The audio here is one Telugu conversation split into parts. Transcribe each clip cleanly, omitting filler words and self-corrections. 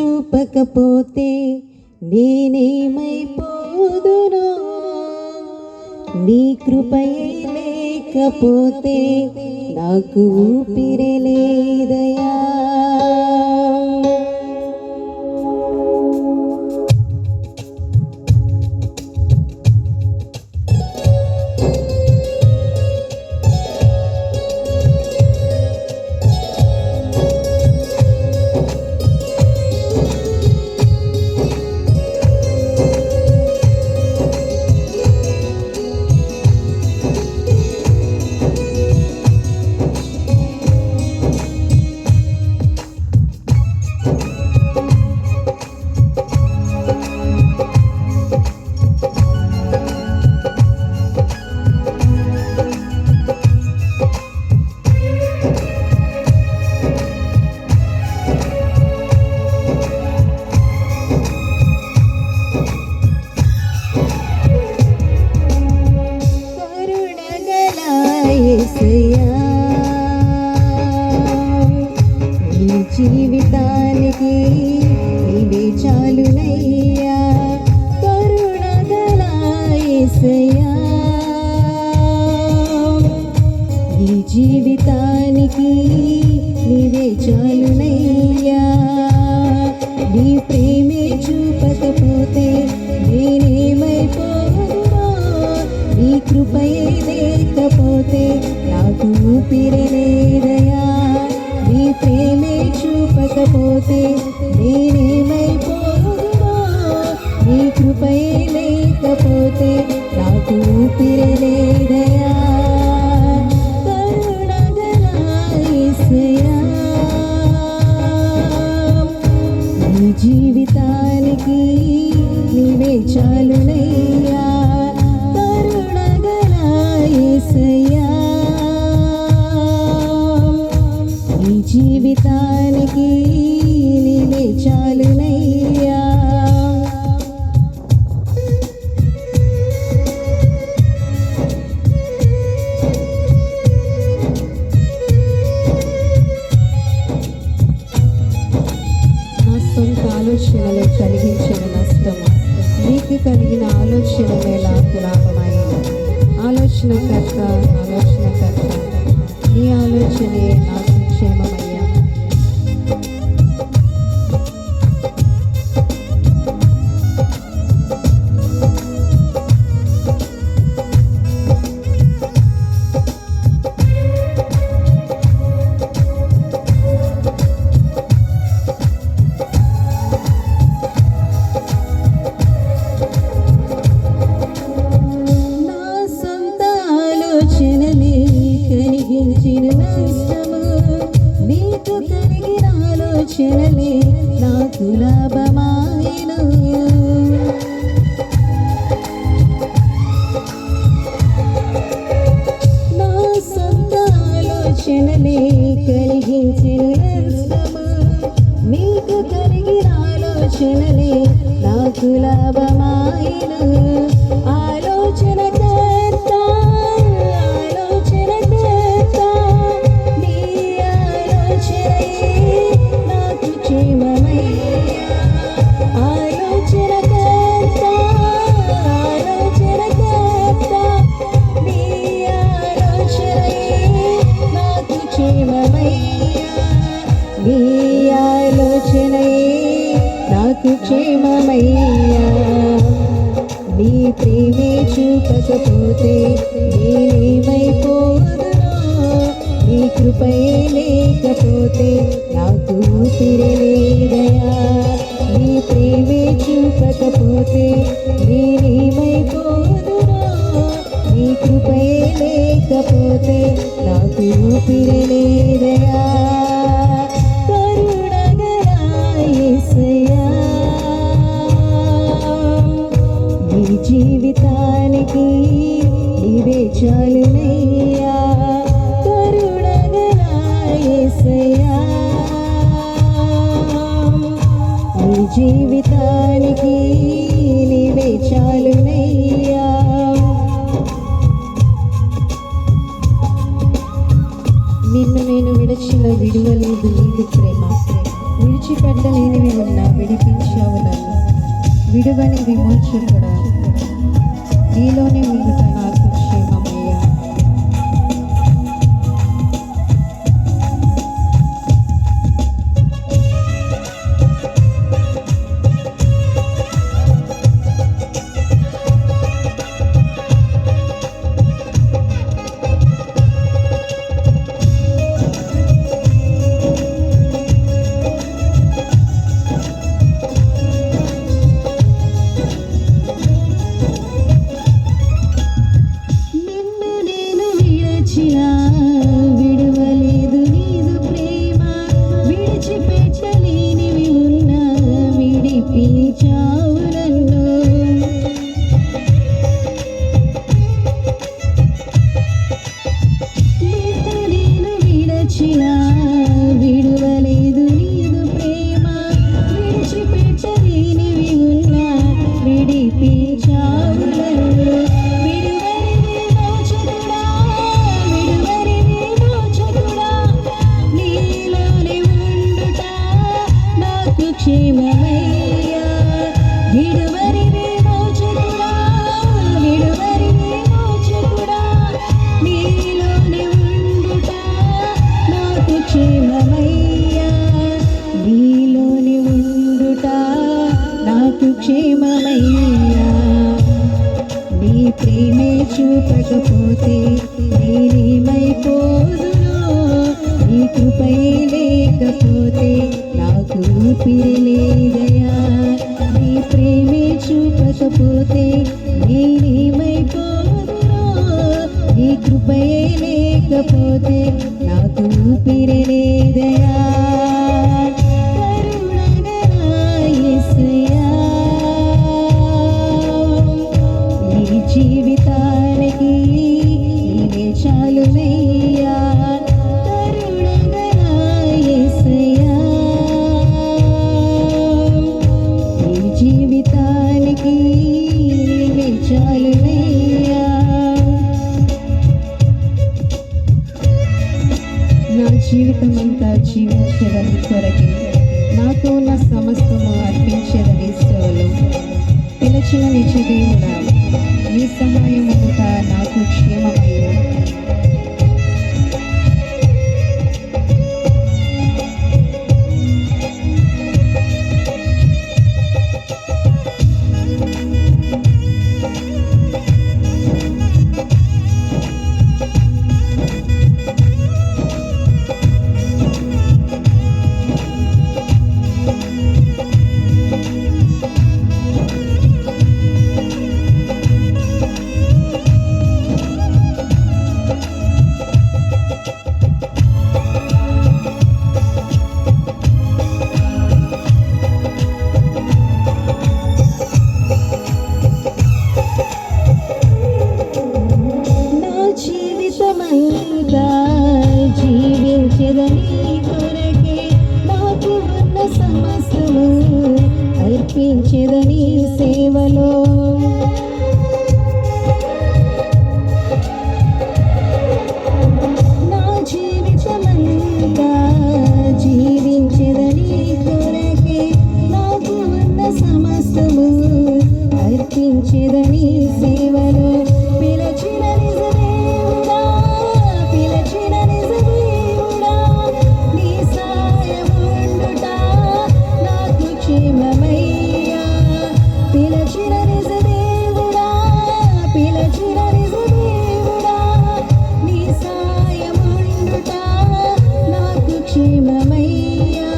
చూపకపోతే నేనేమైపోదునో, నీ కృపయే లేకపోతే నాకు ఊపిరి లేదయా. నీ జీవితానికి నీవే చాలునయ్యా, కరుణగల యేసయ్యా. నీ జీవితానికి నీవే చాలునయ్యా, నీ ప్రేమే చూపకపోతే నేనేమైపోదునో, నీ కృపయే లేకపోతే నాకు ఊపిరి లేదయా. నీ ప్రేమే చూపకపోతే నేనేమైపోదునో, నీ కృపయే లేకపోతే నాకు ఊపిరి లేదయా. కరుణగల యేసయ్యా, నీ జీవితానికి నీవే చాలునయ్యా, కరుణగల యేసయ్యా. నీ జీవితానికి నీవే చాలునయ్యా. నా సొంత ఆలోచనలు కలిగించిన నష్టము, నీకు కలిగిన ఆలోచనలే నాకు లాభమైన. ఆలోచనకర్త నీ ఆలోచనే నాకు క్షేమమయ్యా. నీకు కలిగిన ఆలోచనలే నాకు లాభమాయను. నా సొంత ఆలోచనలే కలిగించిన నష్టము, నీకు కలిగిన ఆలోచనలే నాకు లాభమాయను. నీ ఆలోచనయే నాకు క్షేమమయ్యా. నీ ప్రేమే చూపకపోతే నేనేమైపోదునో, నీ కృపయే లేకపోతే నాకు ఊపిరి లేదయా. నీ ప్రేమే చూపకపోతే నేనేమైపోదునో, నీ కృపయే లేకపోతే నాకు ఊపిరి లేదయా. నీ జీవితానికి నీవే చాలునయ్యా, కరుణగల యేసయ్యా. నీ జీవితానికి నీవే చాలునయ్యా. నిన్ను నేను విడచిన విడువలేదు నీకు ప్రేమ, విడిచి విడిచిపెట్టలేనివి ఉన్నా విడిపించావు నన్ను. విడువని విమోచకుడా, నీలోనే ఉండుట నాకు క్షేమమయ్యా. విడువలేదు నీదు ప్రేమ, విడిచిపెట్టలేనివి ఉన్నా విడిపించావు నన్ను. నేను విడచిన విడువలేదు నీదు ప్రేమ, విడిచిపెట్టలేనివి ఉన్నా విడిపించావు నన్ను. క్షేమమయ్యా, విడువని విమోచకుడా, విడువని విమోచకుడా, నీలోనే ఉండుట నాకు క్షేమమయ్యా, నీలోనే ఉండుట నాకు క్షేమమయ్యా. నీ ప్రేమే చూపకపోతే నేనేమైపోదును, నీ కృపయే లేకపోతే నాకు ఊపిరి లేదయా. నీ ప్రేమే చూపకపోతే నేనేమైపోదును, నీ కృపయే లేకపోతే నాకు ఊపిరి లేదయా. కరుణగల యేసయ్యా, నీ జీవితానికి నీవే చాలునయ్యా. కరుణగల యేసయ్యా, జీవితానికి నీవే చాలునయ్యా. నా జీవితమంతా జీవించదని కొరకి నాతో ఉన్న సమస్తము అర్పించదని సేవలో పిలిచిన నిజ దేవుడా, నీ సహాయం ఉంట నాకు క్షేమమయ్యా. జీవించదని కొరకే నాకు ఉన్న సమస్తము అర్పించదని సేవలో. నా జీవితమంతా జీవించదని కొరకే నాకు ఉన్న సమస్తము అర్పించదని సేవలో. పిలచిన నిజ దేవుడా, పిలచిన నిజ దేవుడా, నీ సాయం ఉండుట నాకు క్షేమమయ్యా. పిలచిన నిజ దేవుడా, పిలచిన నిజ దేవుడా, నీ సాయం ఉండుట నాకు క్షేమమయ్యా.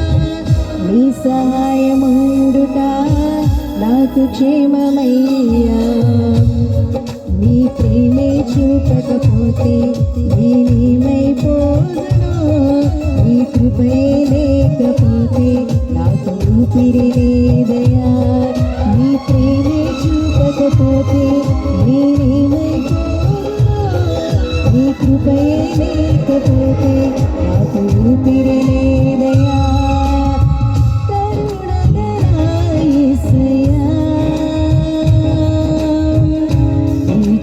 నీ సహాయం ఉండుట నాకు క్షేమమయ్యా. నీ ప్రేమే చూపకపోతే నేనేమైపోదును, నీ కృపే లేకపోతే నాకు ఊపిరి లేదయా. నీ ప్రేమే చూపకపోతే నేనేమైపోదును, నీ కృపే లేకపోతే నాకు ఊపిరి లేదయా.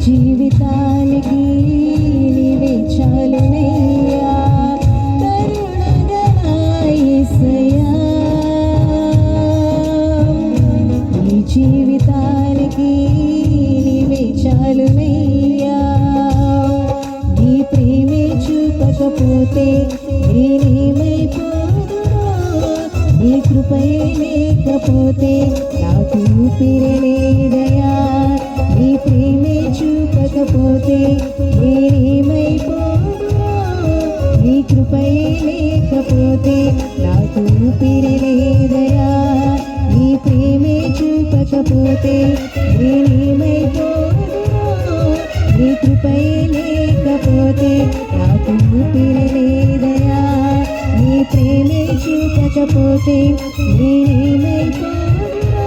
జీవితానికి నీవే చాలునయ్యా. కరుణగల యేసయ్యా, లేకపోతే నేనేమైపోదునో, నీ కృపయే లేకపోతే నాకు ఊపిరి లేదయా, నీ ప్రేమే చూపకపోతే నేనేమైపోదునో, నీ కృపయే లేకపోతే నాకు ఊపిరి లేదయా, నీ ప్రేమే చూపకపోతే నేనేమైపోదునో, నీ కృపయే లేకపోతే నాకు ఊపిరి లేదయా, నీ ప్రేమే చూపకపోతే నేనేమైపోదునో,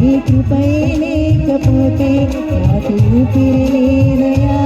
నీ కృపయే లేకపోతే నాకు ఊపిరి లేదయా.